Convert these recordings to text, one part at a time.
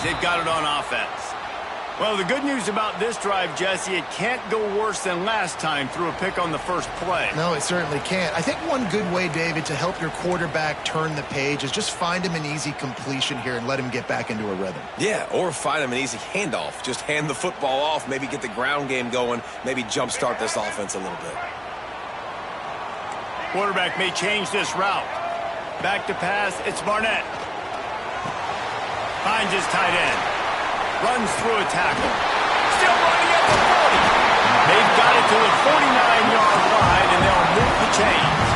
They've got it on offense. Well, the good news about this drive, Jesse, it can't go worse than last time through a pick on the first play. No, it certainly can't. I think one good way, David, to help your quarterback turn the page is just find him an easy completion here and let him get back into a rhythm. Yeah, or find him an easy handoff. Just hand the football off, maybe get the ground game going, maybe jumpstart this offense a little bit. Quarterback may change this route. Back to pass, it's Barnett. Finds his tight end. Runs through a tackle. Still running at the 40. They've got it to the 49-yard line, and they'll move the chains.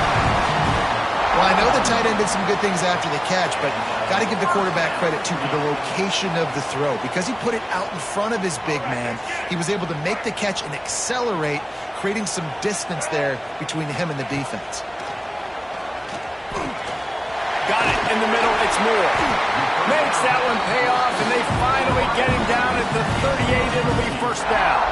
Well, I know the tight end did some good things after the catch, but got to give the quarterback credit, too, for the location of the throw. Because he put it out in front of his big man, he was able to make the catch and accelerate, creating some distance there between him and the defense. Got it in the middle. It's Moore. Makes that one pay off, and they finally get him down at the 38. It'll be first down.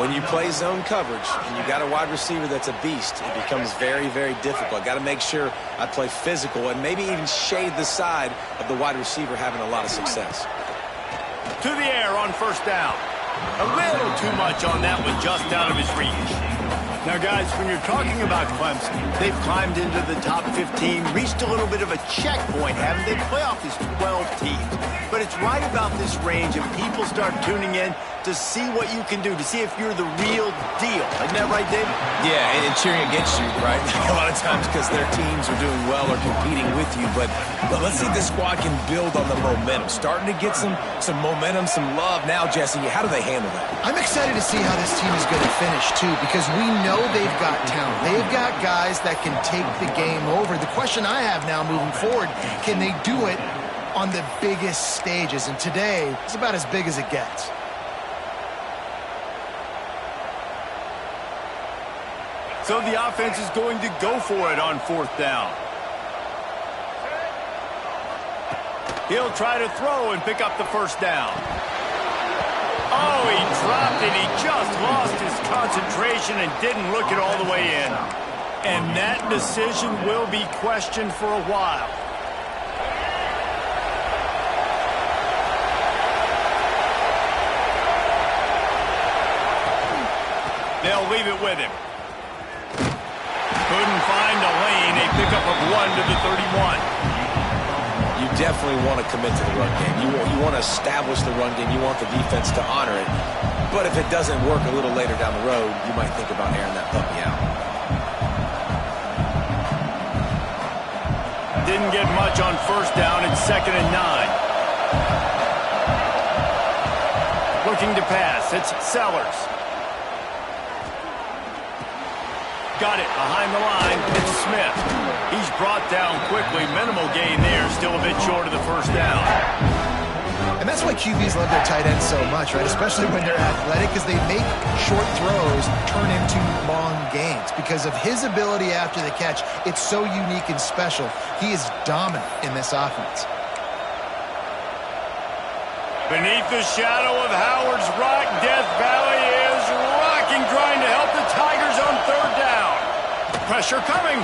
When you play zone coverage and you got a wide receiver that's a beast, it becomes very, very difficult. Got to make sure I play physical and maybe even shade the side of the wide receiver having a lot of success. To the air on first down. A little too much on that one, just out of his reach. Now, guys, when you're talking about Clemson, they've climbed into the top 15, reached a little bit of a checkpoint, haven't they? Playoff is 12 teams. But it's right about this range, and people start tuning in to see what you can do, to see if you're the real deal. Isn't that right, David? Yeah, and cheering against you, right? A lot of times because their teams are doing well or competing with you. But let's see if this squad can build on the momentum. Starting to get some momentum, some love. Now, Jesse, how do they handle that? I'm excited to see how this team is going to finish, too, because we know they've got talent. They've got guys that can take the game over. The question I have now moving forward, can they do it on the biggest stages? And today is about as big as it gets. So the offense is going to go for it on fourth down. He'll try to throw and pick up the first down. Oh, he dropped it. He just lost his concentration and didn't look it all the way in. And that decision will be questioned for a while. They'll leave it with him. Couldn't find a lane. A pickup of 1 to the 31. You definitely want to commit to the run game. You want to establish the run game. You want the defense to honor it. But if it doesn't work a little later down the road, you might think about airing that puppy out. Didn't get much on first down. It's 2nd and 9. Looking to pass. It's Sellers. Got it behind the line. It's Smith. He's brought down quickly. Minimal gain there. Still a bit short of the first down. And that's why QBs love their tight ends so much, right? Especially when they're athletic, because they make short throws turn into long gains. Because of his ability after the catch, it's so unique and special. He is dominant in this offense. Beneath the shadow of Howard's Rock, Death Valley is rocking, trying to help the Tigers on third down. Pressure coming.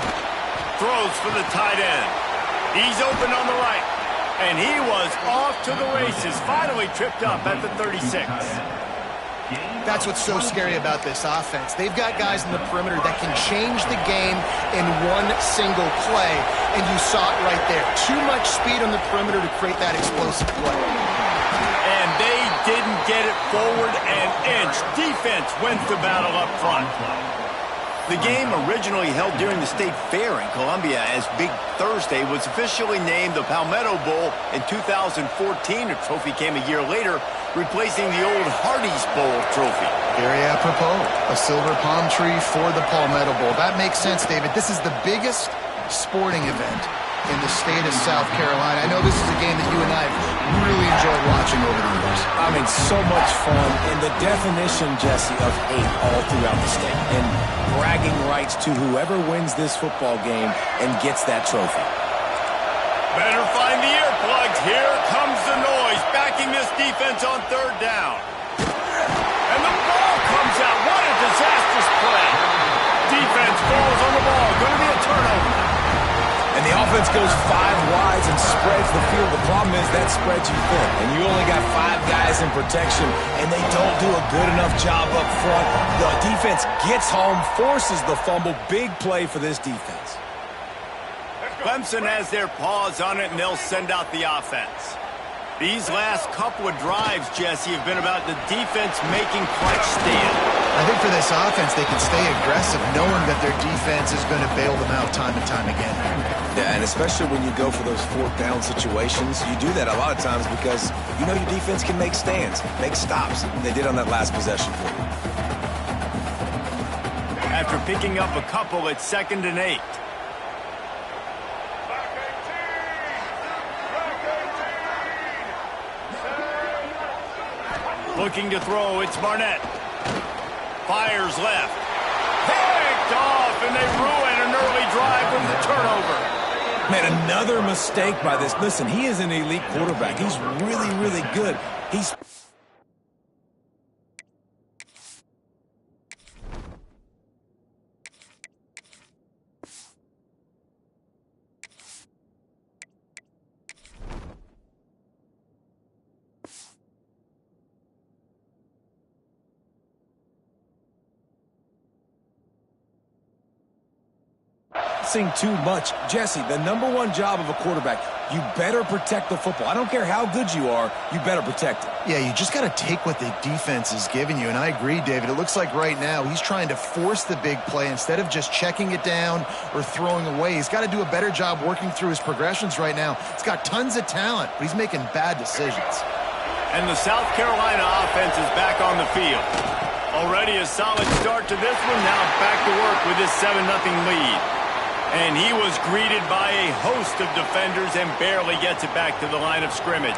Throws for the tight end. He's open on the right. And he was off to the races. Finally tripped up at the 36. That's what's so scary about this offense. They've got guys in the perimeter that can change the game in one single play. And you saw it right there. Too much speed on the perimeter to create that explosive play. And they didn't get it forward an inch. Defense wins the battle up front. The game, originally held during the State Fair in Columbia as Big Thursday, was officially named the Palmetto Bowl in 2014. The trophy came a year later, replacing the old Hardee's Bowl trophy. Very apropos. A silver palm tree for the Palmetto Bowl. That makes sense, David. This is the biggest sporting event in the state of South Carolina. I know this is a game that you and I have really enjoyed watching over the years. I mean, so much fun, and the definition, Jesse, of hate all throughout the state. And bragging rights to whoever wins this football game and gets that trophy. Better find the earplugs. Here comes the noise, backing this defense on third down. And the ball comes out. What a disastrous play. Defense falls on the ball. Going to be a turnover. And the offense goes 5 wides and spreads the field. The problem is that spreads you thin, and you only got 5 guys in protection, and they don't do a good enough job up front. The defense gets home, forces the fumble. Big play for this defense. Clemson has their paws on it, and they'll send out the offense. These last couple of drives, Jesse, have been about the defense making clutch stand. I think for this offense, they can stay aggressive knowing that their defense is going to bail them out time and time again. Yeah, and especially when you go for those 4th down situations, you do that a lot of times because you know your defense can make stands, make stops. They did on that last possession for you. After picking up a couple, it's 2nd and 8. Looking to throw, it's Barnett. Fires left. Picked off, and they ruin an early drive with the turnover. Man, another mistake by this. Listen, he is an elite quarterback. He's really, really good. He's... too much. Jesse, the #1 job of a quarterback, you better protect the football. I don't care how good you are, you better protect it. Yeah, you just got to take what the defense is giving you, and I agree, David. It looks like right now he's trying to force the big play instead of just checking it down or throwing away. He's got to do a better job working through his progressions right now. He's got tons of talent, but he's making bad decisions. And the South Carolina offense is back on the field. Already a solid start to this one, now back to work with this 7-0 lead. And he was greeted by a host of defenders and barely gets it back to the line of scrimmage.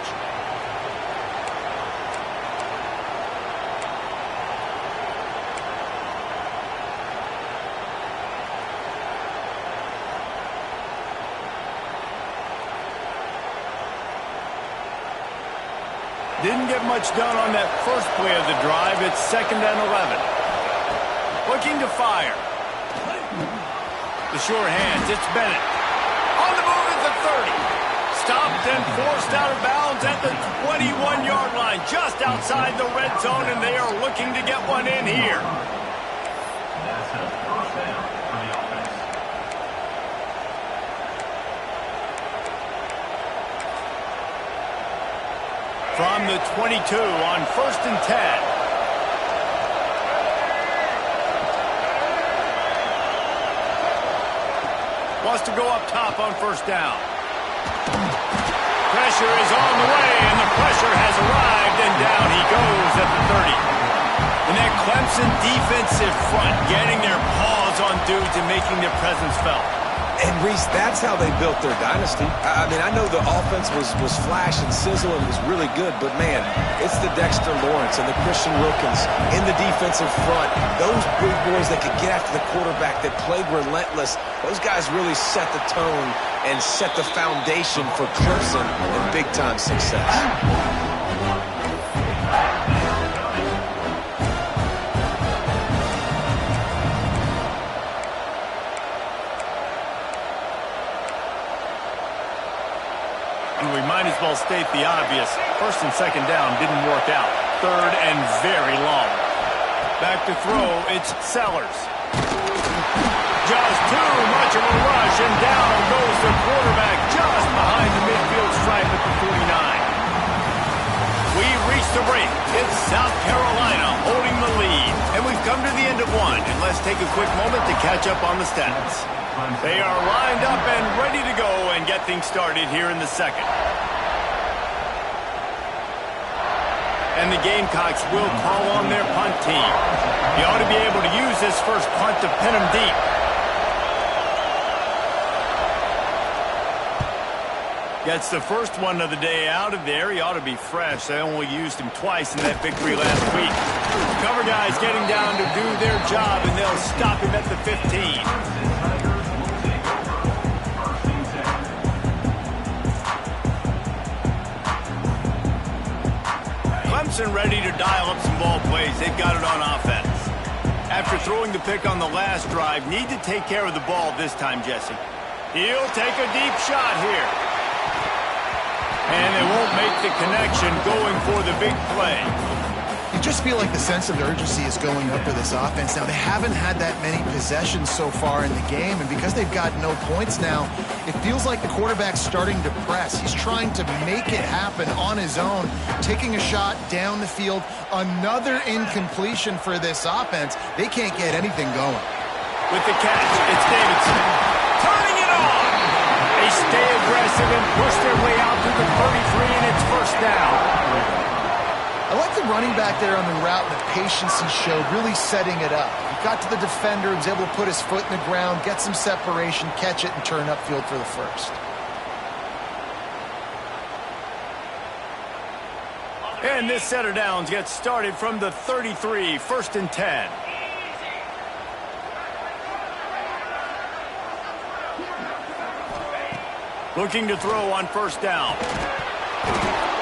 Didn't get much done on that first play of the drive. It's 2nd and 11. Looking to fire. The sure hands, it's Bennett. On the move at the 30. Stopped and forced out of bounds at the 21-yard line, just outside the red zone, and they are looking to get one in here. From the 22 on 1st and 10. Wants to go up top on 1st down. Pressure is on the way, and the pressure has arrived, and down he goes at the 30. And that Clemson defensive front getting their paws on dudes and making their presence felt. And, Reese, that's how they built their dynasty. I mean, I know the offense was flash and sizzle and was really good, but, man, it's the Dexter Lawrence and the Christian Wilkins in the defensive front. Those big boys that could get after the quarterback, that played relentless, those guys really set the tone and set the foundation for Clemson and big-time success. We might as well state the obvious. 1st and 2nd down didn't work out. 3rd and very long. Back to throw, it's Sellers. Just too much of a rush, and down goes the quarterback just behind the midfield stripe at the 49. We reach the break. It's South Carolina holding the lead. And we've come to the end of one. And let's take a quick moment to catch up on the stats. They are lined up and ready to go and get things started here in the 2nd. And the Gamecocks will call on their punt team. You ought to be able to use this first punt to pin them deep. Gets the first one of the day out of there. He ought to be fresh. They only used him twice in that victory last week. Cover guys getting down to do their job, and they'll stop him at the 15. Clemson ready to dial up some ball plays. They've got it on offense. After throwing the pick on the last drive, need to take care of the ball this time, Jesse. He'll take a deep shot here. And they won't make the connection going for the big play. You just feel like the sense of urgency is going up for this offense now. They haven't had that many possessions so far in the game, and because they've got no points now, it feels like the quarterback's starting to press. He's trying to make it happen on his own, taking a shot down the field. Another incompletion for this offense. They can't get anything going. With the catch, it's Davidson. Turning it on! They stay aggressive and push their way out to the 33, and it's first down. I like the running back there on the route and the patience he showed, really setting it up. He got to the defender, was able to put his foot in the ground, get some separation, catch it, and turn upfield for the first. And this set of downs gets started from the 33, 1st and 10. Looking to throw on first down.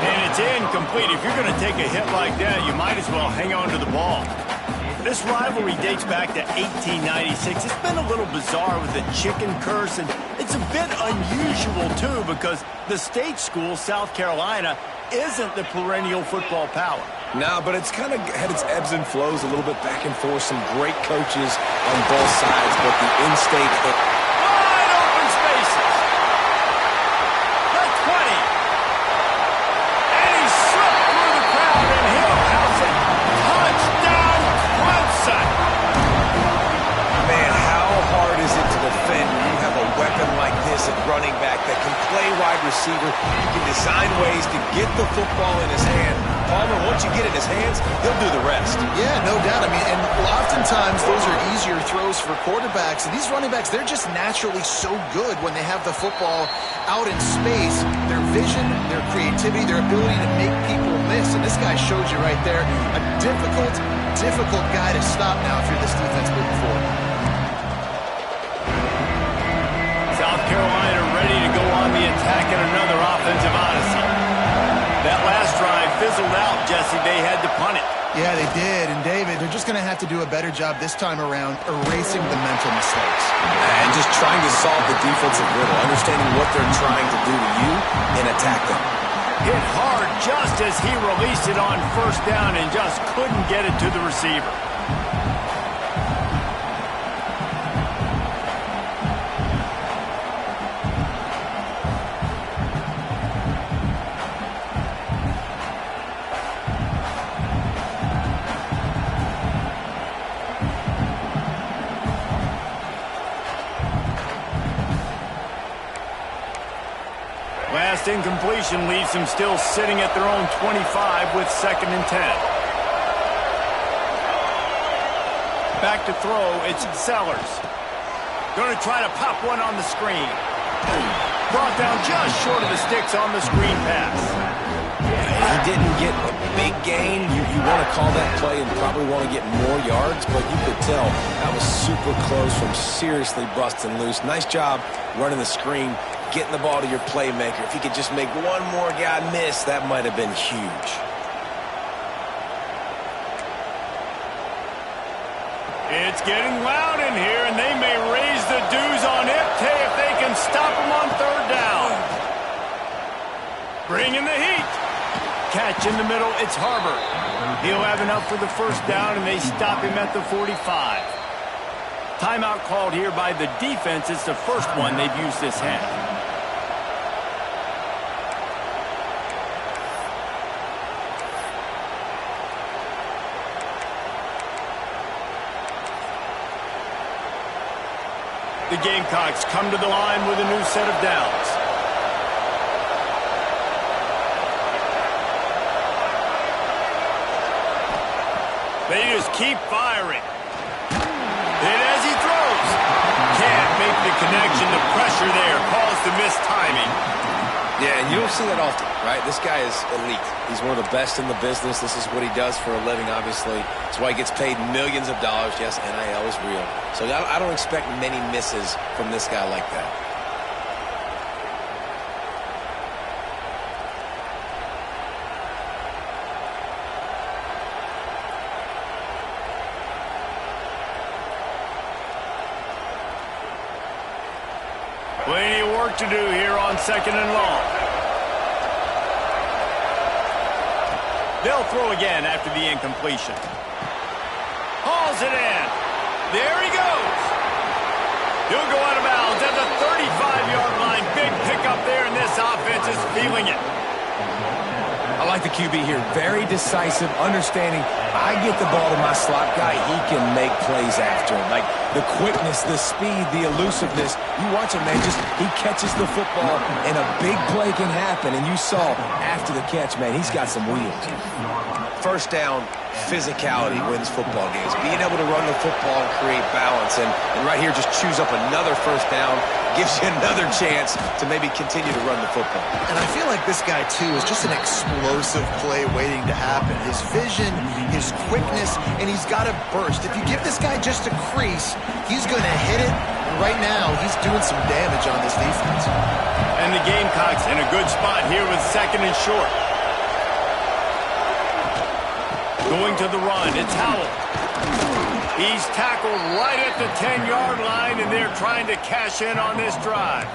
And it's incomplete. If you're going to take a hit like that, you might as well hang on to the ball. This rivalry dates back to 1896. It's been a little bizarre with the chicken curse, and it's a bit unusual, too, because the state school, South Carolina, isn't the perennial football power. No, but it's kind of had its ebbs and flows a little bit back and forth. Some great coaches on both sides, but the in-state... Wide open spaces. The 20. And he slipped through the crowd, and he'll house it. Touchdown, Clemson. Man, how hard is it to defend when you have a weapon like this at running back that can play wide receiver? You can design ways to get the football in his hand. Palmer, once you get it in his hands, he'll do the rest. Yeah, no doubt. I mean, and oftentimes those are easier throws for quarterbacks. And these running backs, they're just naturally so good when they have the football out in space. Their vision, their creativity, their ability to make people miss. And this guy showed you right there, a difficult guy to stop now if you're this defense moving forward. South Carolina ready to go on the attack in another offensive odyssey. That last drive fizzled out, Jesse. They had to punt it. Yeah, they did. And, David, they're just going to have to do a better job this time around erasing the mental mistakes. And just trying to solve the defensive riddle, understanding what they're trying to do to you and attack them. Hit hard just as he released it on first down and just couldn't get it to the receiver. Last incompletion leaves them still sitting at their own 25 with 2nd and 10. Back to throw, it's Sellers. Going to try to pop one on the screen. Brought down just short of the sticks on the screen pass. He didn't get a big gain. You want to call that play and probably want to get more yards, but you could tell that was super close from seriously busting loose. Nice job running the screen, getting the ball to your playmaker. If he could just make one more guy miss, that might have been huge. It's getting loud in here, and they may raise the dues on Ipte if they can stop him on 3rd down. Bring in the heat. Catch in the middle, it's Harbor. He'll have enough for the first down, and they stop him at the 45. Timeout called here by the defense. It's the first one they've used this half. The Gamecocks come to the line with a new set of downs. They just keep firing. And as he throws, can't make the connection. The pressure there caused the missed timing. Yeah, and you don't see that often, right? This guy is elite. He's one of the best in the business. This is what he does for a living, obviously. That's why he gets paid millions of dollars. Yes, NIL is real. So I don't expect many misses from this guy like that. Plenty of work to do here on 2nd and long. They'll throw again after the incompletion. Hauls it in. There he goes. He'll go out of bounds at the 35-yard line. Big pickup there, and this offense is feeling it. I like the QB here. Very decisive, understanding. I get the ball to my slot guy. He can make plays after him. Like the quickness, the speed, the elusiveness. You watch him, man. Just he catches the football, and a big play can happen. And you saw after the catch, man, he's got some wheels. First down, physicality wins football games. Being able to run the football and create balance. And right here, just choose up another first down. Gives you another chance to maybe continue to run the football. And I feel like this guy, too, is just an explosive play waiting to happen. His vision, his quickness, and he's got a burst. If you give this guy just a crease, he's going to hit it. And right now, he's doing some damage on this defense. And the Gamecocks in a good spot here with 2nd and short. Going to the run, it's Howell. He's tackled right at the 10-yard line, and they're trying to cash in on this drive.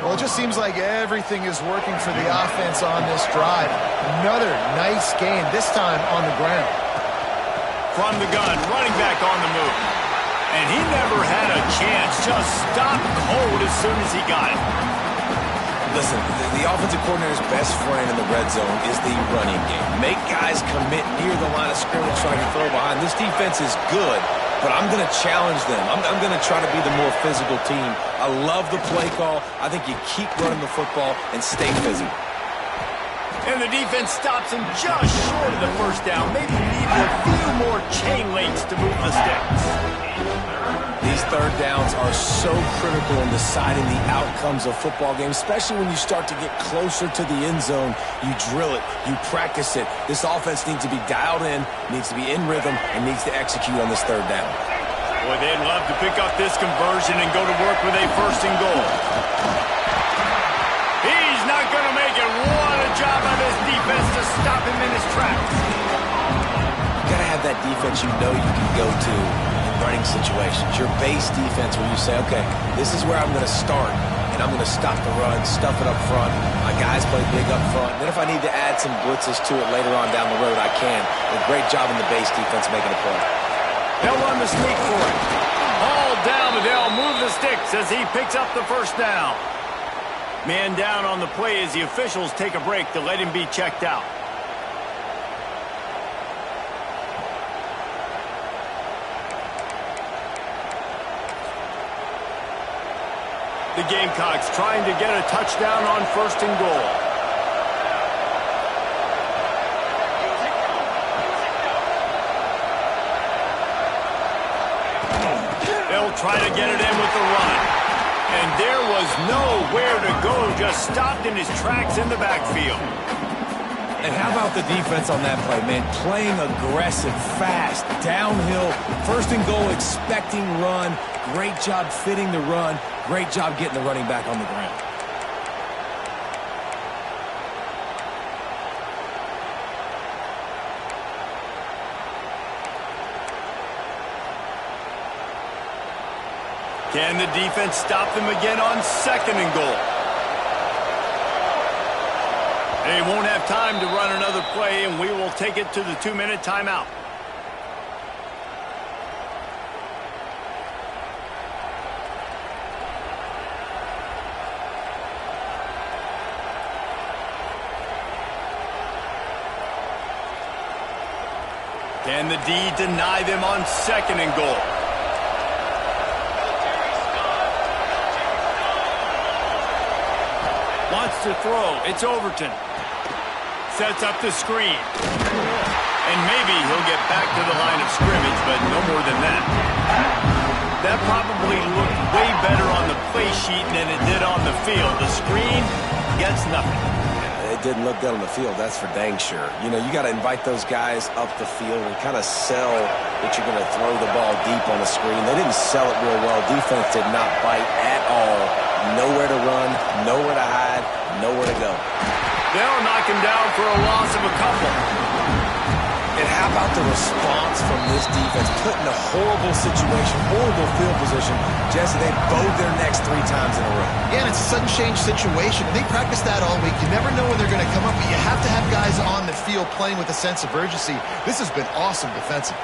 Well, it just seems like everything is working for the offense on this drive. Another nice game, this time on the ground. From the gun, running back on the move. And he never had a chance, just stopped cold as soon as he got it. Listen, the offensive coordinator's best friend in the red zone is the running game. Make guys commit near the line of scrimmage trying to throw behind. This defense is good, but I'm going to challenge them. I'm going to try to be the more physical team. I love the play call. I think you keep running the football and stay physical. And the defense stops him just short of the first down. Maybe need a few more chain links to move the sticks. These third downs are so critical in deciding the outcomes of football games, especially when you start to get closer to the end zone. You drill it, you practice it. This offense needs to be dialed in, needs to be in rhythm, and needs to execute on this third down. Boy, they'd love to pick up this conversion and go to work with a 1st and goal. He's not going to make it. What a job by this defense to stop him in his tracks. You got to have that defense you know you can go to in running situations. Your base defense where you say, okay, this is where I'm going to start, and I'm going to stop the run, stuff it up front. My guys play big up front. Then if I need to add some blitzes to it later on down the road, I can. A great job in the base defense making a play. They'll run the sneak for it. All down, but they'll move the sticks as he picks up the first down. Man down on the play as the officials take a break to let him be checked out. The Gamecocks trying to get a touchdown on 1st and goal. They'll try to get it in with the run. And there was nowhere to go, just stopped in his tracks in the backfield. And how about the defense on that play, man? Playing aggressive, fast, downhill, 1st and goal, expecting run. Great job fitting the run. Great job getting the running back on the ground. Can the defense stop them again on 2nd and goal? They won't have time to run another play, and we will take it to the 2-minute timeout. Can the D deny them on 2nd and goal? Wants to throw. It's Overton. Sets up the screen. And maybe he'll get back to the line of scrimmage, but no more than that. That probably looked way better on the play sheet than it did on the field. The screen gets nothing. It didn't look good on the field, that's for dang sure. You know, you got to invite those guys up the field and kind of sell that you're going to throw the ball deep on the screen. They didn't sell it real well. Defense did not bite at all. Nowhere to run, nowhere to hide, nowhere to go. They'll knock him down for a loss of a couple. And how about the response from this defense, put in a horrible situation, horrible field position. Jesse, they bowed their necks 3 times in a row. Yeah, and it's a sudden change situation. They practice that all week. You never know when they're going to come up, but you have to have guys on the field playing with a sense of urgency. This has been awesome defensively.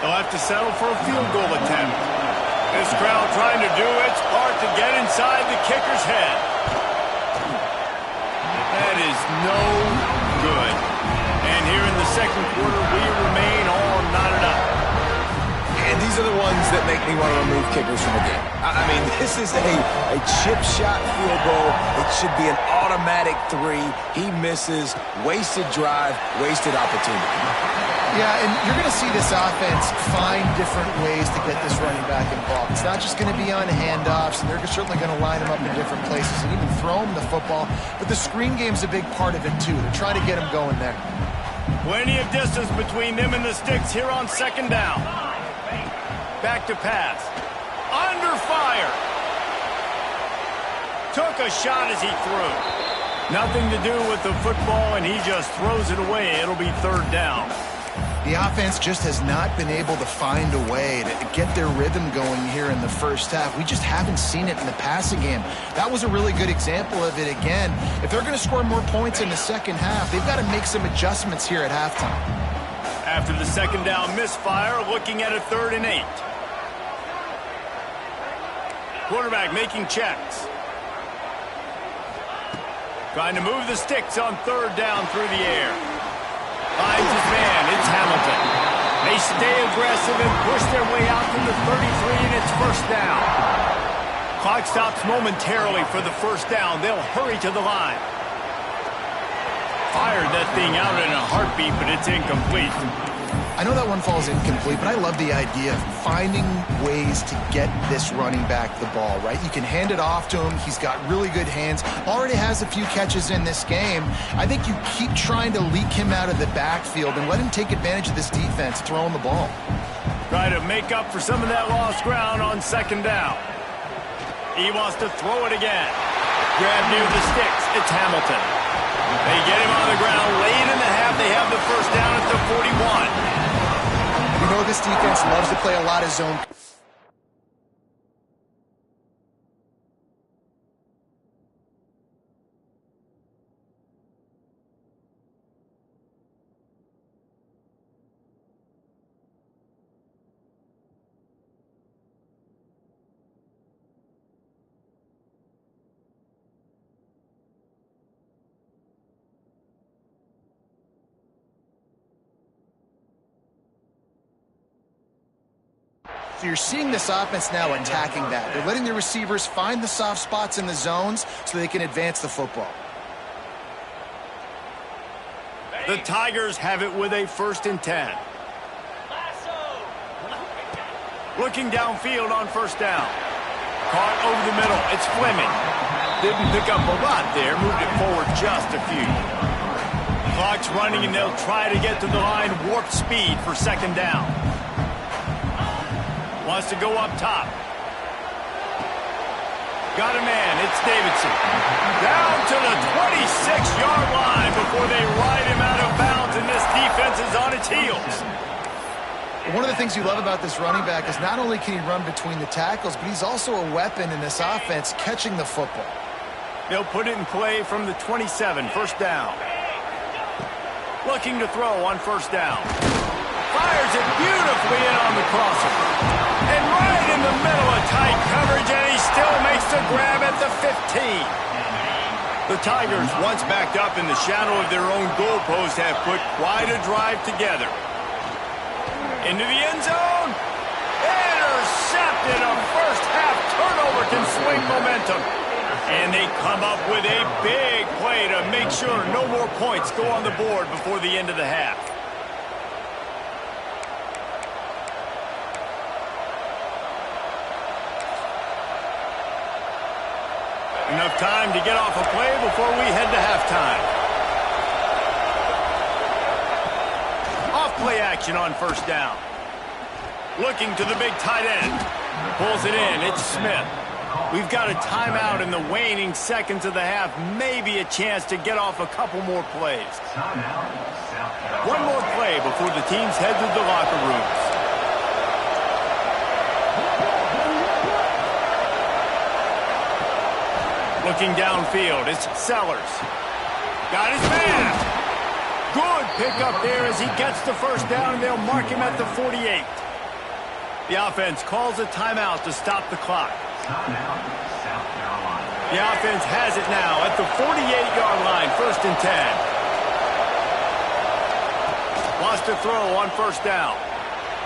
They'll have to settle for a field goal attempt. This crowd trying to do its part to get inside the kicker's head. That is no good. And here in the second quarter, we remain all knotted up. And these are the ones that make me want to remove kickers from the game. I mean, this is a chip shot field goal. It should be an automatic 3. He misses. Wasted drive, wasted opportunity. Yeah, and you're going to see this offense find different ways to get this running back involved. It's not just going to be on handoffs, and they're certainly going to line him up in different places and even throw him the football. But the screen game's a big part of it, too. They're trying to get him going there. Plenty of distance between them and the sticks here on second down. Back to pass. Under fire. Took a shot as he threw. Nothing to do with the football, and he just throws it away. It'll be third down. The offense just has not been able to find a way to get their rhythm going here in the first half. We just haven't seen it in the passing game. That was a really good example of it again. If they're going to score more points in the second half, they've got to make some adjustments here at halftime. After the second down misfire, looking at a 3rd and 8. Quarterback making checks. Trying to move the sticks on 3rd down through the air. Finds his man. It's Hamilton. They stay aggressive and push their way out to the 33, and it's first down. Clock stops momentarily for the first down. They'll hurry to the line. Fired that thing out in a heartbeat, but it's incomplete. I know that one falls incomplete, but I love the idea of finding ways to get this running back the ball, right? You can hand it off to him. He's got really good hands. Already has a few catches in this game. I think you keep trying to leak him out of the backfield and let him take advantage of this defense throwing the ball. Try to make up for some of that lost ground on second down. He wants to throw it again. Grab near the sticks. It's Hamilton. They get him on the ground late in the half. They have the first down at the 41. You know this defense loves to play a lot of zone. So you're seeing this offense now attacking that. They're letting their receivers find the soft spots in the zones so they can advance the football. The Tigers have it with a 1st and 10. Looking downfield on first down. Caught over the middle. It's Fleming. Didn't pick up a lot there. Moved it forward just a few. Clock's running, and they'll try to get to the line. Warp speed for second down. Wants to go up top. Got a man. It's Davidson. Down to the 26-yard line before they ride him out of bounds, and this defense is on its heels. One of the things you love about this running back is not only can he run between the tackles, but he's also a weapon in this offense catching the football. They'll put it in play from the 27, first down. Looking to throw on first down. Fires it beautifully in on the crosser. And right in the middle of tight coverage, and he still makes the grab at the 15. The Tigers, once backed up in the shadow of their own goalpost, have put quite a drive together. Into the end zone. Intercepted. A first-half turnover can swing momentum. And they come up with a big play to make sure no more points go on the board before the end of the half. Enough time to get off a play before we head to halftime. Off play action on first down. Looking to the big tight end. Pulls it in. It's Smith. We've got a timeout in the waning seconds of the half. Maybe a chance to get off a couple more plays. One more play before the teams head to the locker rooms. Looking downfield, it's Sellers. Got his man. Good pickup there as he gets the first down, and they'll mark him at the 48. The offense calls a timeout to stop the clock. The offense has it now at the 48-yard line, 1st and 10. Lost a throw on first down.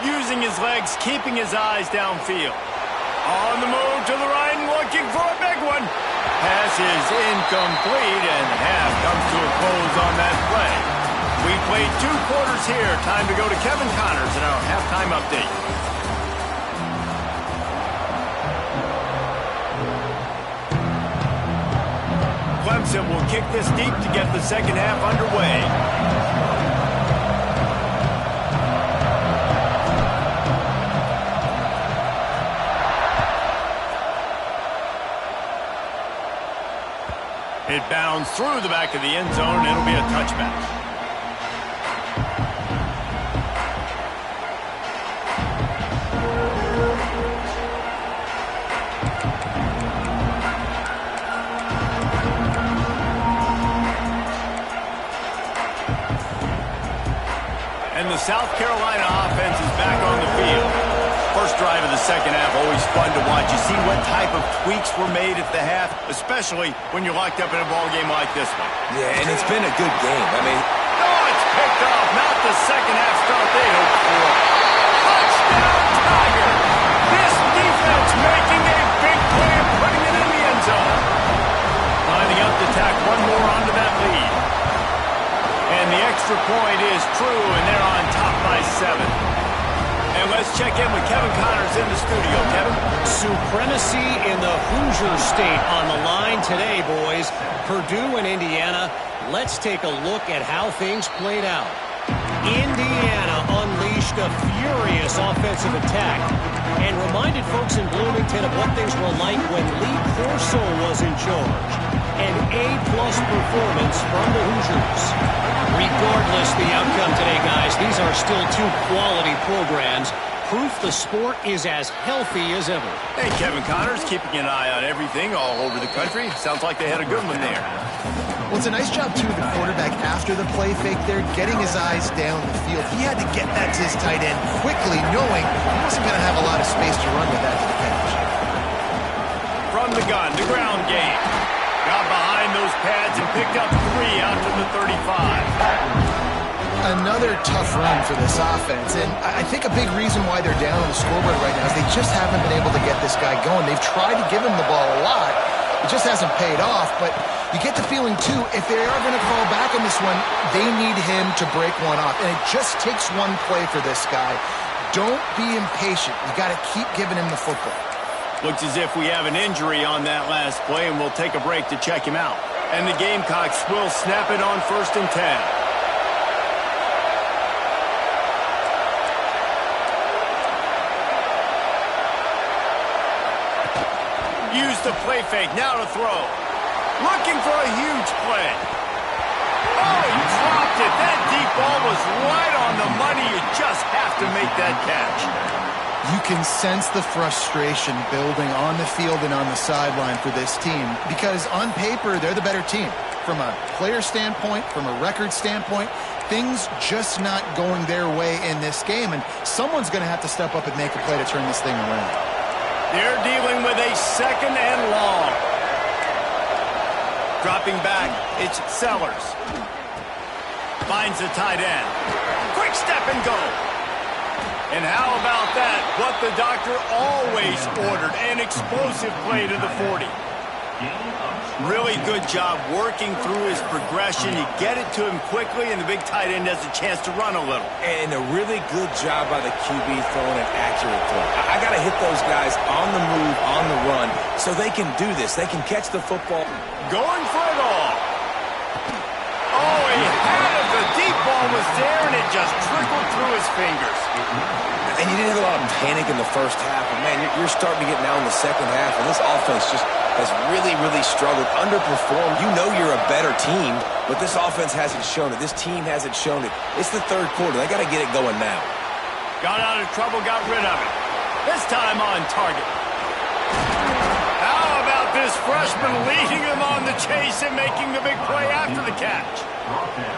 Using his legs, keeping his eyes downfield. On the move to the right and looking for a big one. Pass is incomplete, and half comes to a close on that play. We played 2 quarters here. Time to go to Kevin Connors in our halftime update. Clemson will kick this deep to get the second half underway. It bounds through the back of the end zone, and it'll be a touchback. And the South Carolina offense is back on the field. First drive of the second half, always fun to watch. You see what type of tweaks were made at the half, especially when you're locked up in a ball game like this one. Yeah, and it's been a good game. I mean... Oh, it's picked off. Not the second half start they hoped for. Touchdown, Tiger! This defense making a big play and putting it in the end zone. Lining up to tack one more onto that lead. And the extra point is true, and they're on top by 7. And let's check in with Kevin Connors in the studio. Kevin? Supremacy in the Hoosier State on the line today, boys. Purdue and Indiana. Let's take a look at how things played out. Indiana unleashed a furious offensive attack and reminded folks in Bloomington of what things were like when Lee Corso was in charge. An A-plus performance from the Hoosiers. Regardless the outcome today, guys, these are still 2 quality programs. Proof the sport is as healthy as ever. Hey, Kevin Connors, keeping an eye on everything all over the country. Sounds like they had a good one there. Well, it's a nice job, too, of the quarterback after the play fake there, getting his eyes down the field. He had to get that to his tight end quickly, knowing he wasn't going to have a lot of space to run with that to the catch. From the gun, the ground game. Got behind those pads and picked up 3 out to the 35. Another tough run for this offense, and I think a big reason why they're down on the scoreboard right now is they just haven't been able to get this guy going. They've tried to give him the ball a lot. It just hasn't paid off, but you get the feeling, too, if they are going to fall back on this one, they need him to break one off, and it just takes one play for this guy. Don't be impatient. You got to keep giving him the football. Looks as if we have an injury on that last play, and we'll take a break to check him out. And the Gamecocks will snap it on 1st and 10. Use the play fake, now to throw. Looking for a huge play. Oh, he dropped it. That deep ball was right on the money. You just have to make that catch. You can sense the frustration building on the field and on the sideline for this team because on paper, they're the better team. From a player standpoint, from a record standpoint, things just not going their way in this game, and someone's going to have to step up and make a play to turn this thing around. They're dealing with a 2nd and long. Dropping back, it's Sellers. Finds the tight end. Quick step and go. And how about that? What the doctor always ordered, an explosive play to the 40. Really good job working through his progression. You get it to him quickly, and the big tight end has a chance to run a little. And a really good job by the QB throwing an accurate throw. I got to hit those guys on the move, on the run, so they can do this. They can catch the football. Going for it all. Oh, he had it. The deep ball ball was there, and it just trickled through his fingers. And you didn't have a lot of panic in the first half. But, man, you're starting to get now in the second half, and this offense just has really, really struggled, underperformed. You know you're a better team, but this offense hasn't shown it. This team hasn't shown it. It's the third quarter. They got to get it going now. Got out of trouble, got rid of it. This time on target. How about this freshman leading them on the chase and making the big play after the catch?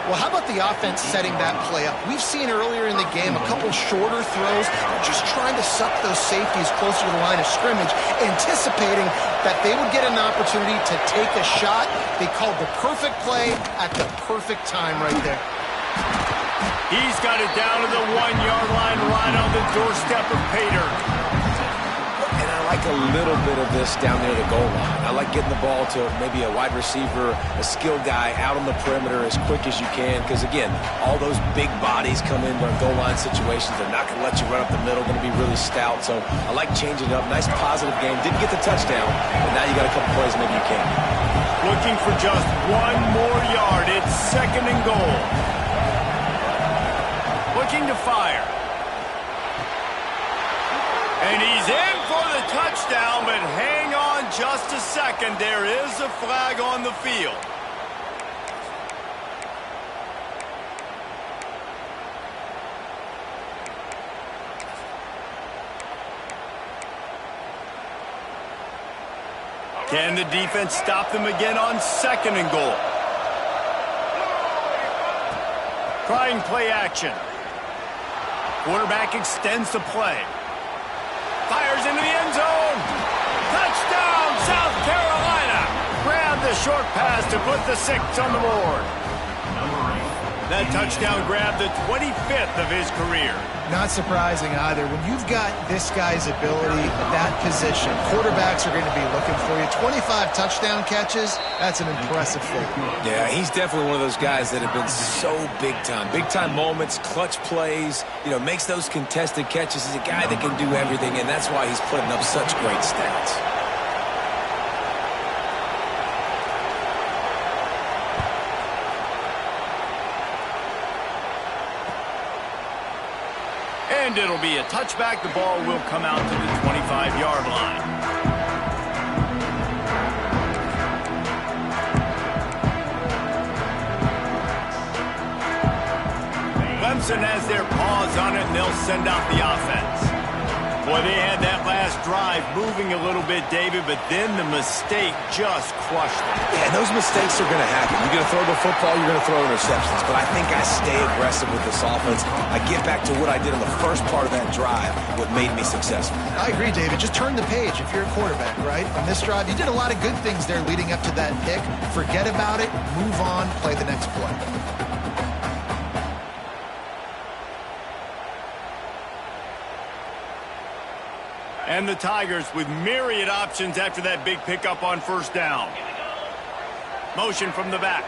Well, how about the offense setting that play up? We've seen earlier in the game a couple shorter throws, just trying to suck those safeties closer to the line of scrimmage, anticipating that they would get an opportunity to take a shot. They called the perfect play at the perfect time right there. He's got it down to the 1-yard line, right on the doorstep of Pater. And I like a little bit of this down near the goal line. I like getting the ball to maybe a wide receiver, a skilled guy out on the perimeter as quick as you can. Because, again, all those big bodies come into goal line situations. They're not going to let you run up the middle. Going to be really stout. So I like changing it up. Nice positive game. Didn't get the touchdown, but now you got a couple plays maybe you can. Looking for just one more yard. It's 2nd and goal. Looking to fire. And he's in for the touchdown, but hang on just a second. There is a flag on the field. Can the defense stop them again on 2nd and goal? Trying play action. Quarterback extends the play. Fires into the end zone. Touchdown, South Carolina. Grab the short pass to put the 6 on the board. That touchdown grabbed the 25th of his career. Not surprising either. When you've got this guy's ability at that position, quarterbacks are going to be looking for you. 25 touchdown catches, that's an impressive figure. Yeah, he's definitely one of those guys that have been so big time. Big time moments, clutch plays, makes those contested catches. He's a guy that can do everything, and that's why he's putting up such great stats. And it'll be a touchback. The ball will come out to the 25-yard line. Clemson has their paws on it, and they'll send out the offense. Boy, they had that last drive moving a little bit, David, but then the mistake just crushed them. Yeah, and those mistakes are going to happen. You're going to throw the football, you're going to throw interceptions. But I think I stay aggressive with this offense. I get back to what I did in the first part of that drive, what made me successful. I agree, David. Just turn the page if you're a quarterback, right? On this drive, you did a lot of good things there leading up to that pick. Forget about it, move on, play the next play. And the Tigers with myriad options after that big pickup on 1st down. Motion from the back.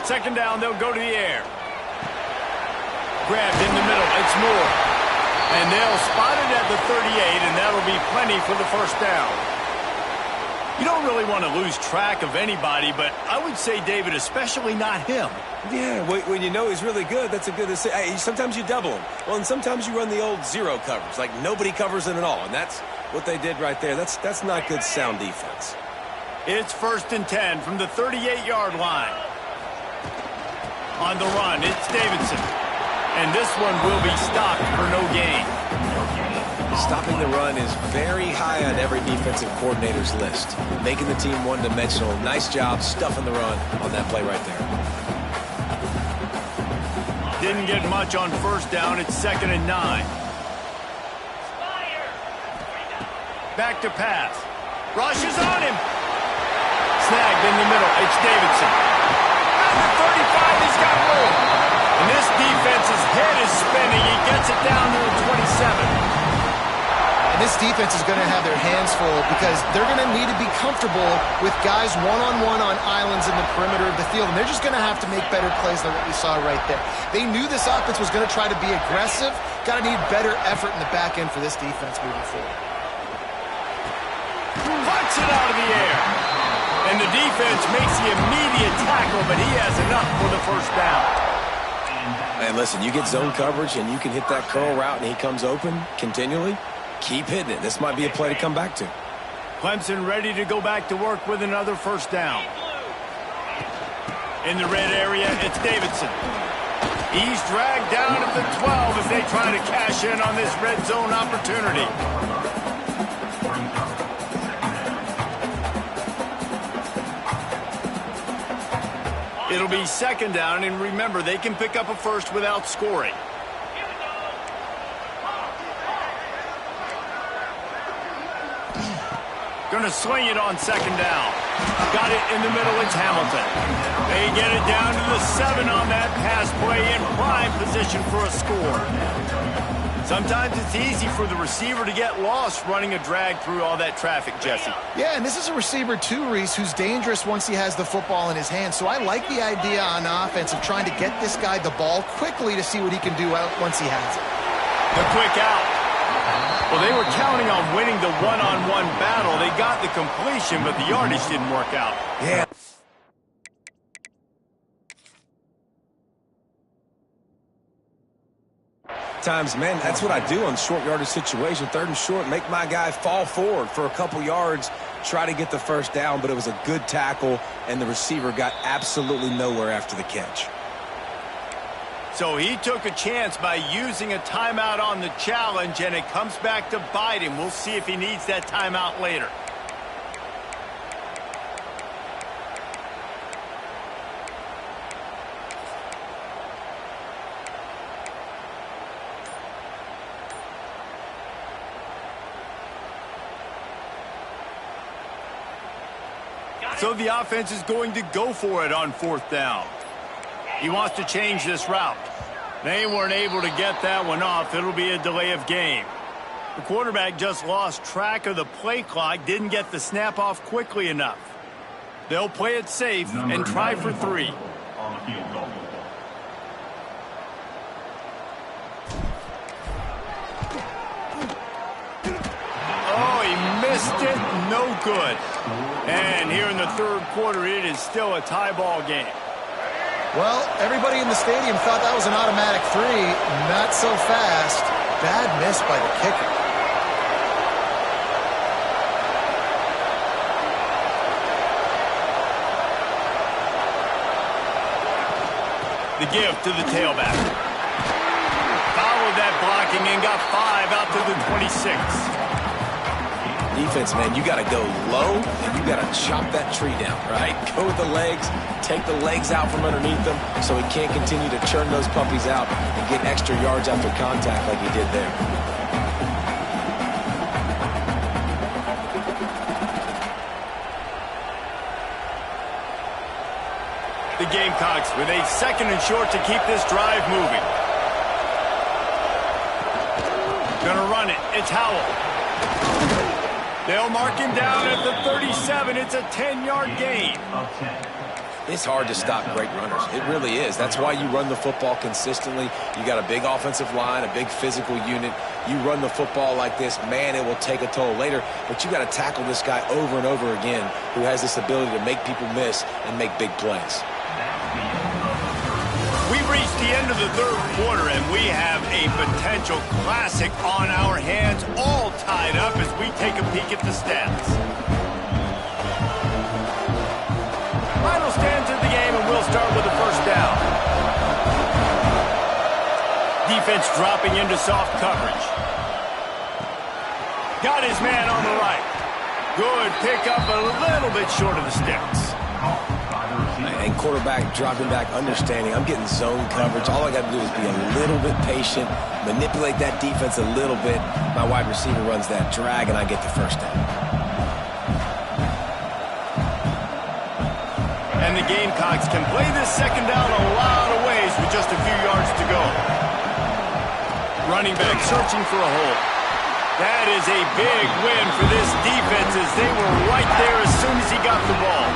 2nd down, they'll go to the air. Grabbed in the middle, it's Moore. And they'll spot it at the 38, and that'll be plenty for the 1st down. You don't really want to lose track of anybody, but I would say, David, especially not him. Yeah, when you know he's really good, that's a good to say. Hey, sometimes you double him. Well, and sometimes you run the old zero coverage, like nobody covers it at all, and that's what they did right there. That's not good sound defense. It's 1st and 10 from the 38-yard line. On the run, it's Davidson. And this one will be stopped for no gain. Stopping the run is very high on every defensive coordinator's list. Making the team one-dimensional. Nice job stuffing the run on that play right there. Didn't get much on 1st down. It's 2nd and 9. Back to pass. Rush is on him. Snagged in the middle. It's Davidson. At the 35, he's got room. And this defense's head is spinning. He gets it down to the 27. And this defense is going to have their hands full because they're going to need to be comfortable with guys one-on-one on islands in the perimeter of the field. And they're just going to have to make better plays than what we saw right there. They knew this offense was going to try to be aggressive. Got to need better effort in the back end for this defense moving forward. Punts it out of the air. And the defense makes the immediate tackle, but he has enough for the 1st down. And listen, you get zone coverage and you can hit that curl route and he comes open continually, keep hitting it. This might be a play to come back to. Clemson ready to go back to work with another first down. In the red area, it's Davidson. He's dragged down at the 12 as they try to cash in on this red zone opportunity. It'll be second down, and remember, they can pick up a first without scoring. Going to swing it on second down. Got it in the middle. It's Hamilton. They get it down to the 7 on that pass play in prime position for a score. Sometimes it's easy for the receiver to get lost running a drag through all that traffic, Jesse. Yeah, and this is a receiver too, Reese, who's dangerous once he has the football in his hands. So I like the idea on offense of trying to get this guy the ball quickly to see what he can do once he has it. The quick out. Well, they were counting on winning the one-on-one battle. They got the completion, but the yardage didn't work out. Yeah. Times, man, that's what I do on short yardage situation. Third and short, make my guy fall forward for a couple yards, try to get the first down, but it was a good tackle, and the receiver got absolutely nowhere after the catch. So he took a chance by using a timeout on the challenge, and it comes back to bite him. We'll see if he needs that timeout later. So the offense is going to go for it on fourth down. He wants to change this route. They weren't able to get that one off. It'll be a delay of game. The quarterback just lost track of the play clock, didn't get the snap off quickly enough. They'll play it safe and try for 3. On the field goal. Oh, he missed it. No good. And here in the third quarter, it is still a tie ball game. Well, everybody in the stadium thought that was an automatic 3. Not so fast. Bad miss by the kicker. The give to the tailback. Followed that blocking and got 5 out to the 26. Defense, man, you got to go low, and you got to chop that tree down, right? Go with the legs, take the legs out from underneath them so he can't continue to churn those puppies out and get extra yards after contact like he did there. The Gamecocks with a second and short to keep this drive moving. Gonna run it. It's Howell. They'll mark him down at the 37. It's a 10-yard gain. It's hard to stop great runners. It really is. That's why you run the football consistently. You got a big offensive line, a big physical unit. You run the football like this, man, it will take a toll later. But you got to tackle this guy over and over again who has this ability to make people miss and make big plays. We've reached the end of the third quarter, and we have a potential classic on our hands, all tied up as we take a peek at the stats. Final stands of the game, and we'll start with the first down. Defense dropping into soft coverage. Got his man on the right. Good pickup, a little bit short of the sticks. And quarterback dropping back, understanding I'm getting zone coverage. All I got to do is be a little bit patient, manipulate that defense a little bit. My wide receiver runs that drag, and I get the first down. And the Gamecocks can play this second down a lot of ways with just a few yards to go. Running back searching for a hole. That is a big win for this defense as they were right there as soon as he got the ball.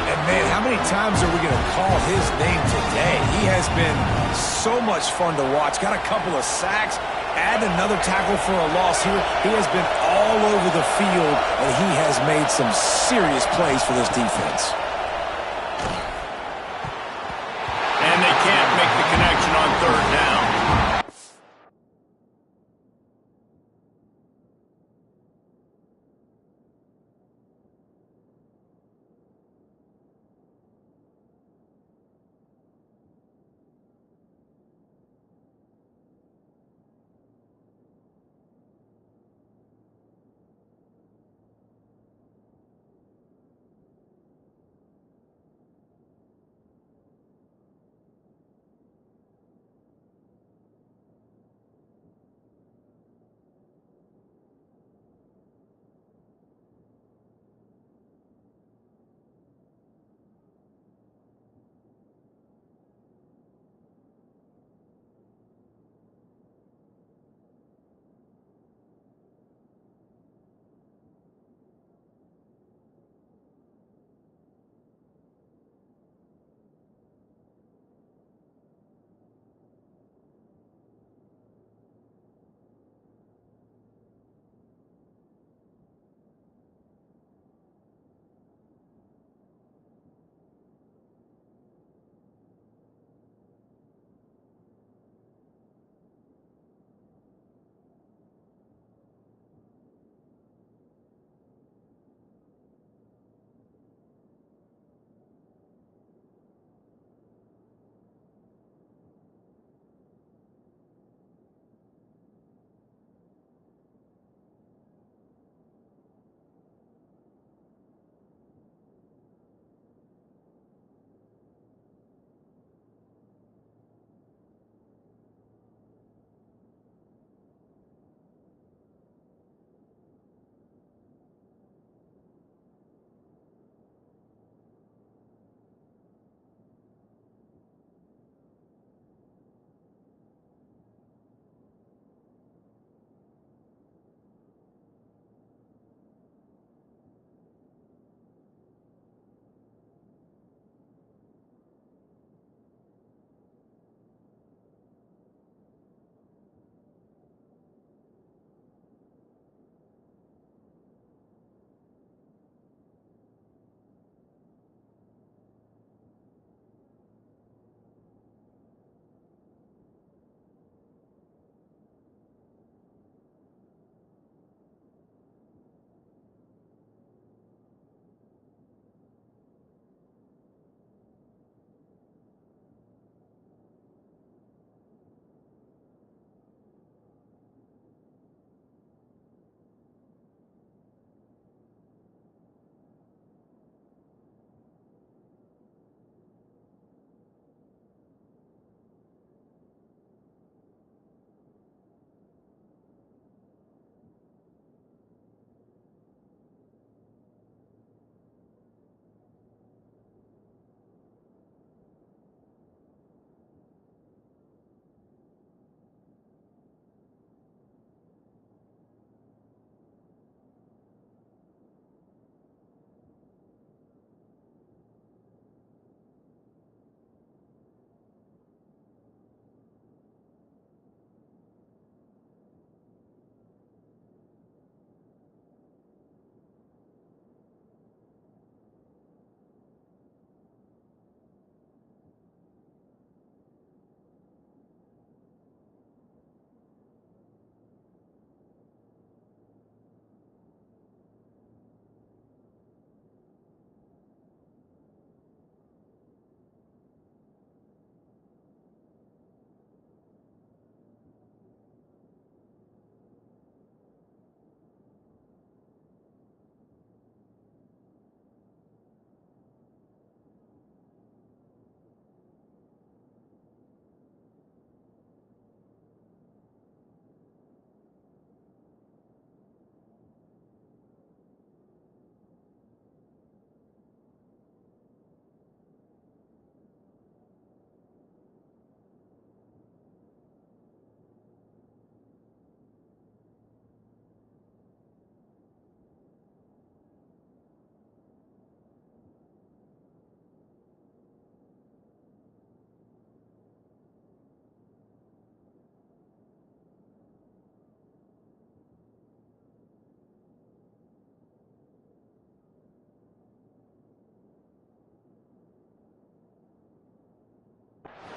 And, man, how many times are we going to call his name today? He has been so much fun to watch. Got a couple of sacks. Add another tackle for a loss here. He has been all over the field, and he has made some serious plays for this defense. And they can't make the connection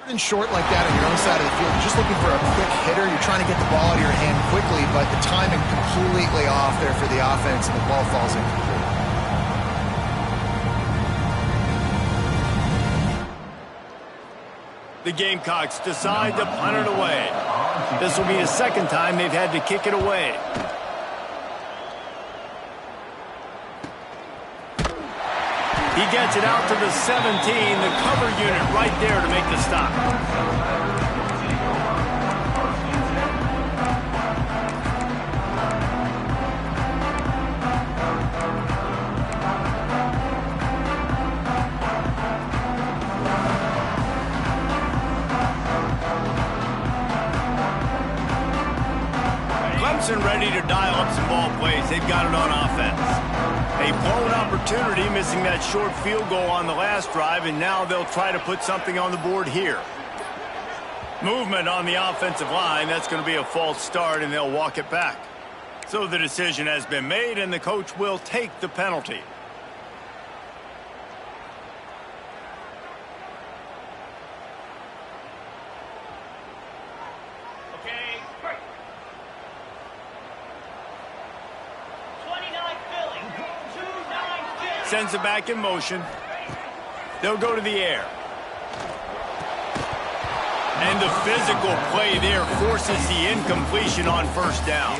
And short like that on your own side of the field, you're just looking for a quick hitter. You're trying to get the ball out of your hand quickly, but the timing completely off there for the offense, and the ball falls incomplete. The Gamecocks decide to punt it away. This will be the second time they've had to kick it away. He gets it out to the 17, the cover unit right there to make the stop. Clemson ready to dial up some ball plays. They've got it on offense. A blown opportunity, missing that short field goal on the last drive, and now they'll try to put something on the board here. Movement on the offensive line. That's going to be a false start, and they'll walk it back. So the decision has been made, and the coach will take the penalty. Sends it back in motion. They'll go to the air. And the physical play there forces the incompletion on first down.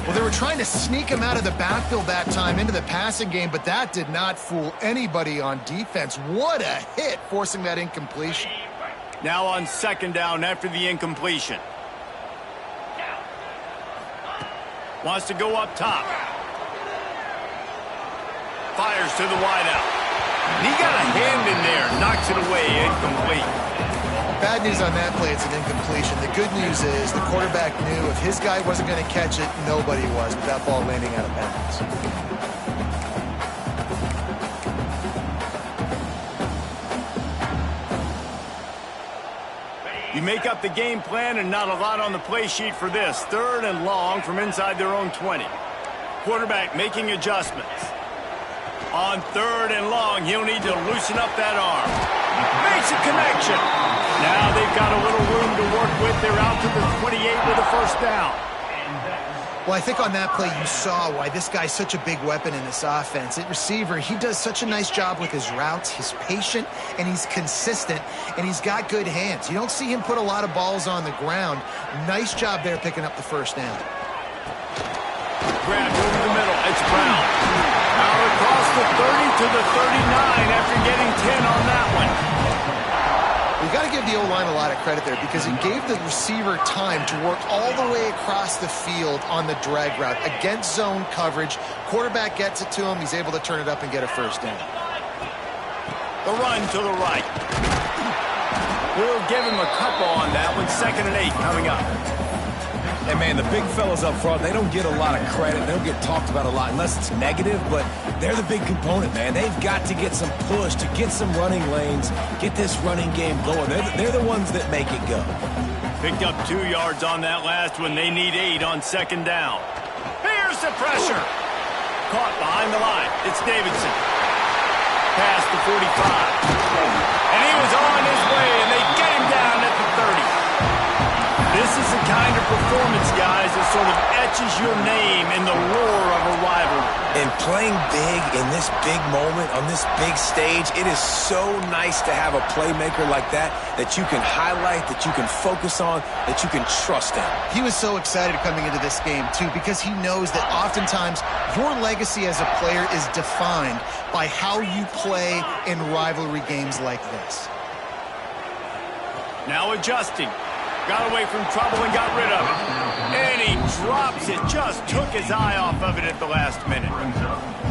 Well, they were trying to sneak him out of the backfield that time into the passing game, but that did not fool anybody on defense. What a hit, forcing that incompletion. Now on second down after the incompletion. Wants to go up top. Fires to the wideout. He got a hand in there, knocks it away, incomplete. Bad news on that play, it's an incompletion. The good news is the quarterback knew if his guy wasn't going to catch it, nobody was, with that ball landing out of bounds. You make up the game plan and not a lot on the play sheet for this. Third and long from inside their own 20. Quarterback making adjustments. On third and long, he'll need to loosen up that arm. Makes a connection. Now they've got a little room to work with. They're out to the 28 with a first down. Well, I think on that play you saw why this guy's such a big weapon in this offense. At receiver, he does such a nice job with his routes. He's patient, and he's consistent, and he's got good hands. You don't see him put a lot of balls on the ground. Nice job there picking up the first down. Grabbed over the middle. It's Brown. Out across the 30 to the 39 after getting 10 on that one. We've got to give the O-line a lot of credit there because it gave the receiver time to work all the way across the field on the drag route against zone coverage. Quarterback gets it to him. He's able to turn it up and get a first down. The run to the right. We'll give him a couple on that one. 2nd and 8 coming up. And, man, the big fellas up front, they don't get a lot of credit. They don't get talked about a lot unless it's negative, but they're the big component, man. They've got to get some push, to get some running lanes, get this running game going. They're the ones that make it go. Picked up 2 yards on that last one. They need 8 on second down. Here's the pressure. Caught behind the line. It's Davidson. Past the 45. And he was on his way, and they get him down at the 30. This is the kind of performance, guys, that sort of etches your name in the roar of a rivalry. And playing big in this big moment, on this big stage, it is so nice to have a playmaker like that you can highlight, that you can focus on, that you can trust in. He was so excited coming into this game, too, because he knows that oftentimes your legacy as a player is defined by how you play in rivalry games like this. Now adjusting. Got away from trouble and got rid of it. And he drops it. Just took his eye off of it at the last minute.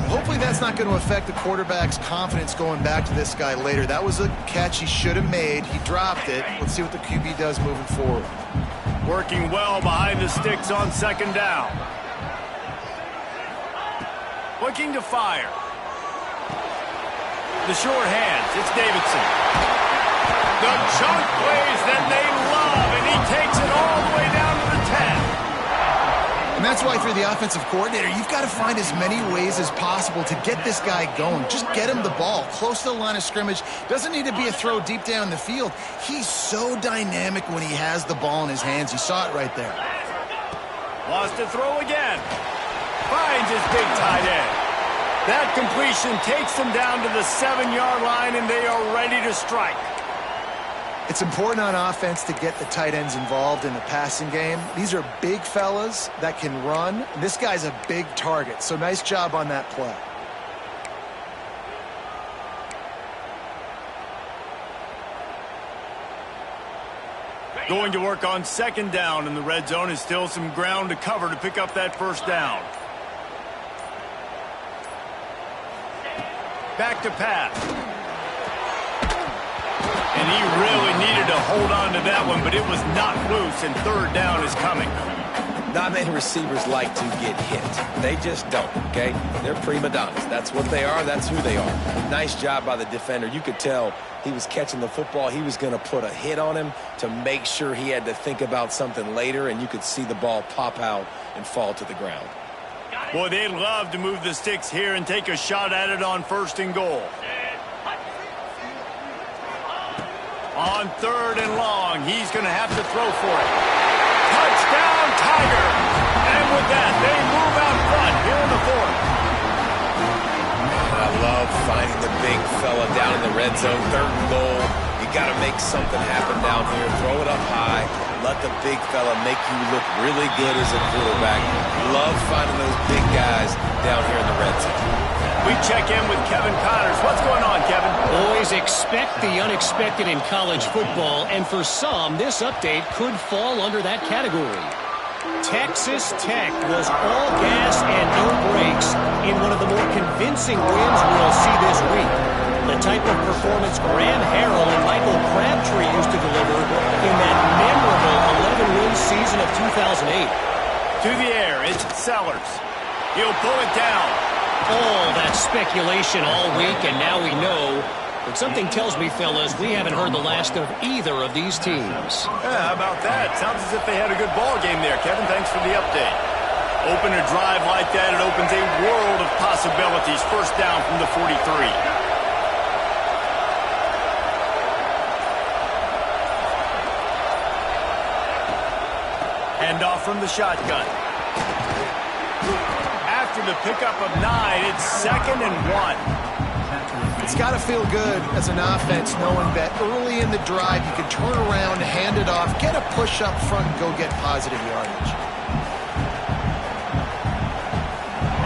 Hopefully that's not going to affect the quarterback's confidence going back to this guy later. That was a catch he should have made. He dropped it. Let's see what the QB does moving forward. Working well behind the sticks on second down. Looking to fire. The short hands. It's Davidson. The chunk plays that they love, and he takes it all the way down to the 10. And that's why, if you're the offensive coordinator, you've got to find as many ways as possible to get this guy going. Just get him the ball close to the line of scrimmage. Doesn't need to be a throw deep down the field. He's so dynamic when he has the ball in his hands. You saw it right there. Lost to throw again. Finds his big tight end. That completion takes them down to the 7-yard line, and they are ready to strike. It's important on offense to get the tight ends involved in the passing game. These are big fellas that can run. This guy's a big target, so nice job on that play. Going to work on second down in the red zone, is still some ground to cover to pick up that first down. Back to pass. And he really needed to hold on to that one, but it was not loose, and third down is coming. Not many receivers like to get hit. They just don't, okay? They're prima donnas. That's what they are. That's who they are. Nice job by the defender. You could tell he was catching the football. He was going to put a hit on him to make sure he had to think about something later, and you could see the ball pop out and fall to the ground. Boy, they'd love to move the sticks here and take a shot at it on first and goal. On third and long, he's going to have to throw for it. Touchdown, Tiger! And with that, they move out front here in the fourth. Man, I love finding the big fella down in the red zone. Third and goal. You got to make something happen down here. Throw it up high. Let the big fella make you look really good as a quarterback. Love finding those big guys down here in the red zone. We check in with Kevin Connors. What's going on, Kevin? Boys, expect the unexpected in college football, and for some, this update could fall under that category. Texas Tech was all gas and no brakes in one of the more convincing wins we'll see this week. The type of performance Graham Harrell and Michael Crabtree used to deliver in that memorable 11-win season of 2008. To the air, it's Sellers. He'll pull it down. All that speculation all week, and now we know. But something tells me, fellas, we haven't heard the last of either of these teams. Yeah, how about that? Sounds as if they had a good ball game there, Kevin. Thanks for the update. Open a drive like that, it opens a world of possibilities. First down from the 43. Handoff from the shotgun. After the pickup of 9, it's 2nd and 1. It's got to feel good as an offense knowing that early in the drive you can turn around, hand it off, get a push up front, and go get positive yardage.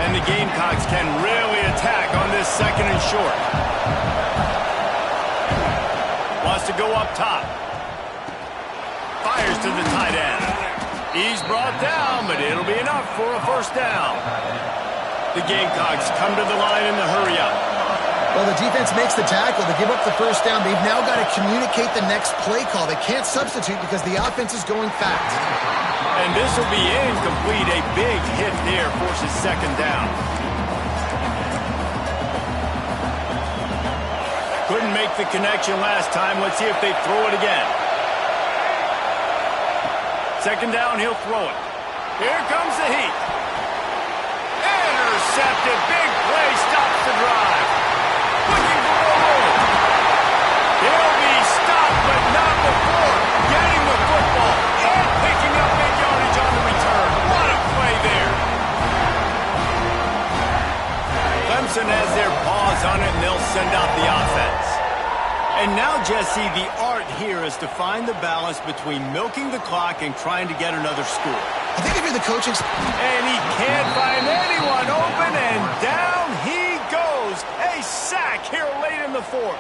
And the Gamecocks can really attack on this 2nd and short. Wants to go up top. Fires to the tight end. He's brought down, but it'll be enough for a first down. The Gamecocks come to the line in the hurry-up. Well, the defense makes the tackle. They give up the first down. They've now got to communicate the next play call. They can't substitute because the offense is going fast. And this will be incomplete. A big hit there forces 2nd down. Couldn't make the connection last time. Let's see if they throw it again. 2nd down, he'll throw it. Here comes the heat. Intercepted. Big play stops the drive. Looking for a roll. He'll be stopped, but not before getting the football and picking up big yardage on the return. What a play there. Clemson has their paws on it, and they'll send out the offense. And now, Jesse, the art here is to find the balance between milking the clock and trying to get another score. I think if you're the coaching... And he can't find anyone open, and down he goes. A sack here late in the fourth.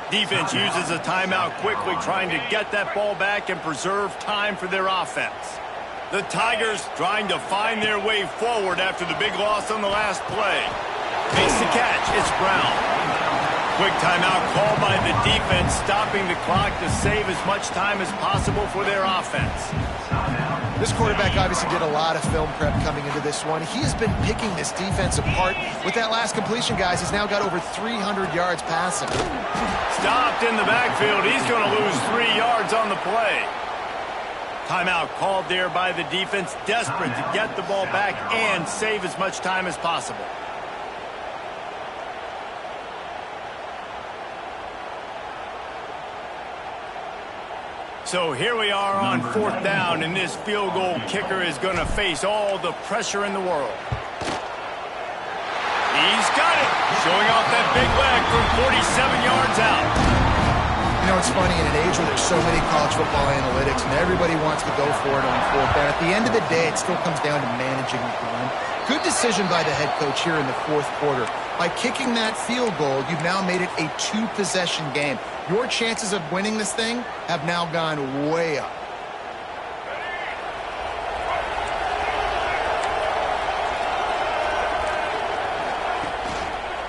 Defense uses a timeout quickly, trying to get that ball back and preserve time for their offense. The Tigers trying to find their way forward after the big loss on the last play. Makes the catch. It's Brown. Quick timeout called by the defense, stopping the clock to save as much time as possible for their offense. This quarterback obviously did a lot of film prep coming into this one. He has been picking this defense apart. With that last completion, guys, he's now got over 300 yards passing. Stopped in the backfield. He's going to lose 3 yards on the play. Timeout called there by the defense, desperate to get the ball back and save as much time as possible. So here we are on 4th down, and this field goal kicker is going to face all the pressure in the world. He's got it, showing off that big leg from 47 yards out. You know, it's funny, in an age where there's so many college football analytics and everybody wants to go for it on 4th down, at the end of the day, it still comes down to managing the run. Good decision by the head coach here in the 4th quarter. By kicking that field goal, you've now made it a 2-possession game. Your chances of winning this thing have now gone way up.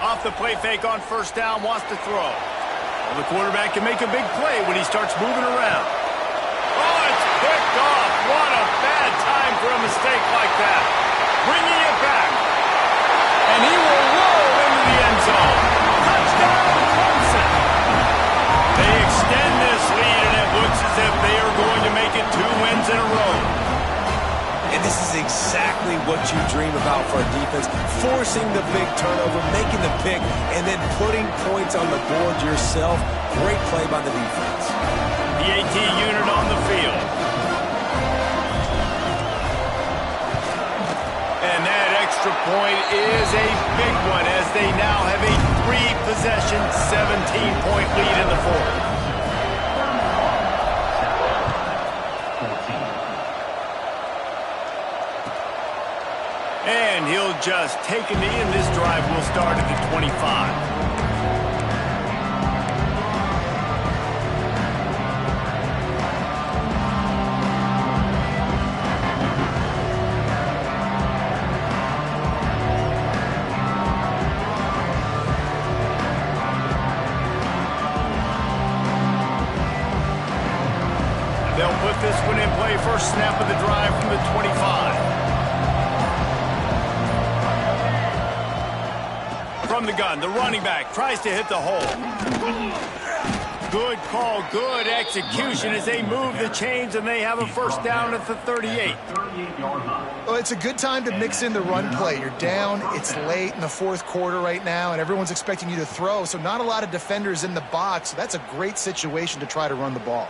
Off the play fake on 1st down, wants to throw. Well, the quarterback can make a big play when he starts moving around. Oh, it's picked off. What a bad time for a mistake like that. Bringing it back. And he will roll into the end zone. Touchdown, Clemson. They extend this lead, and it looks as if they are going to make it 2 wins in a row. And this is exactly what you dream about for a defense, forcing the big turnover, making the pick, and then putting points on the board yourself. Great play by the defense. The AT unit on the field. And that extra point is a big one as they now have a 3-possession, 17-point lead in the 4th. And he'll just take a knee, and this drive will start at the 25. They'll put this one in play. First snap of the drive from the 25. From the gun, the running back tries to hit the hole. Good call, good execution as they move the chains, and they have a 1st down at the 38. Well, it's a good time to mix in the run play. You're down, it's late in the 4th quarter right now, and everyone's expecting you to throw, so not a lot of defenders in the box. So that's a great situation to try to run the ball.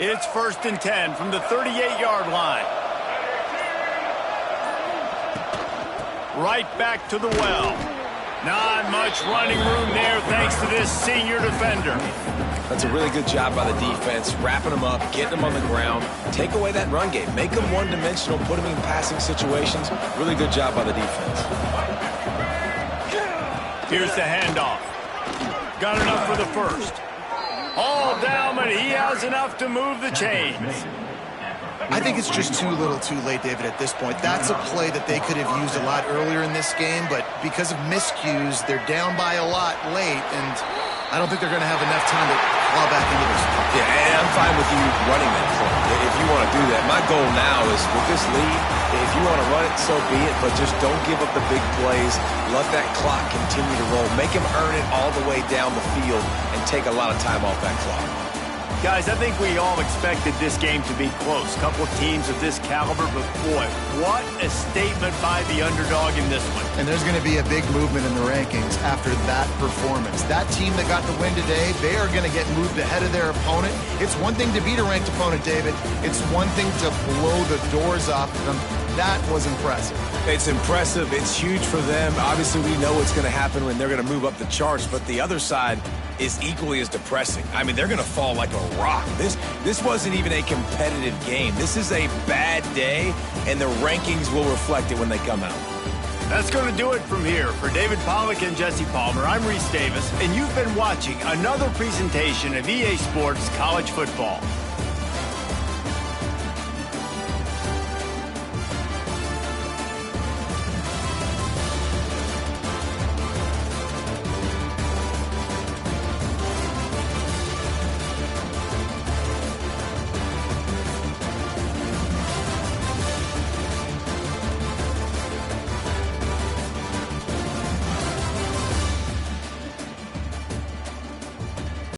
It's 1st and 10 from the 38-yard line. Right back to the well. Not much running room there thanks to this senior defender. That's a really good job by the defense, wrapping them up, getting them on the ground. Take away that run game. Make them one-dimensional, put them in passing situations. Really good job by the defense. Here's the handoff. Got enough for the 1st. All down, but he has enough to move the chains. I think it's just too little too late, David, at this point. That's a play that they could have used a lot earlier in this game, but because of miscues, they're down by a lot late, and I don't think they're going to have enough time to claw back into this. Yeah, and I'm fine with you running that play if you want to do that. My goal now is with this lead, if you want to run it, so be it, but just don't give up the big plays. Let that clock continue to roll. Make him earn it all the way down the field and take a lot of time off that clock. Guys, I think we all expected this game to be close. A couple of teams of this caliber, but boy, what a statement by the underdog in this one. And there's going to be a big movement in the rankings after that performance. That team that got the win today, they are going to get moved ahead of their opponent. It's one thing to beat a ranked opponent, David. It's one thing to blow the doors off of them. That was impressive. It's impressive. It's huge for them. Obviously, we know what's going to happen when they're going to move up the charts, but the other side is equally as depressing. I mean, they're going to fall like a rock. This wasn't even a competitive game. This is a bad day, and the rankings will reflect it when they come out. That's going to do it from here. For David Pollack and Jesse Palmer, I'm Reese Davis, and you've been watching another presentation of EA Sports College Football.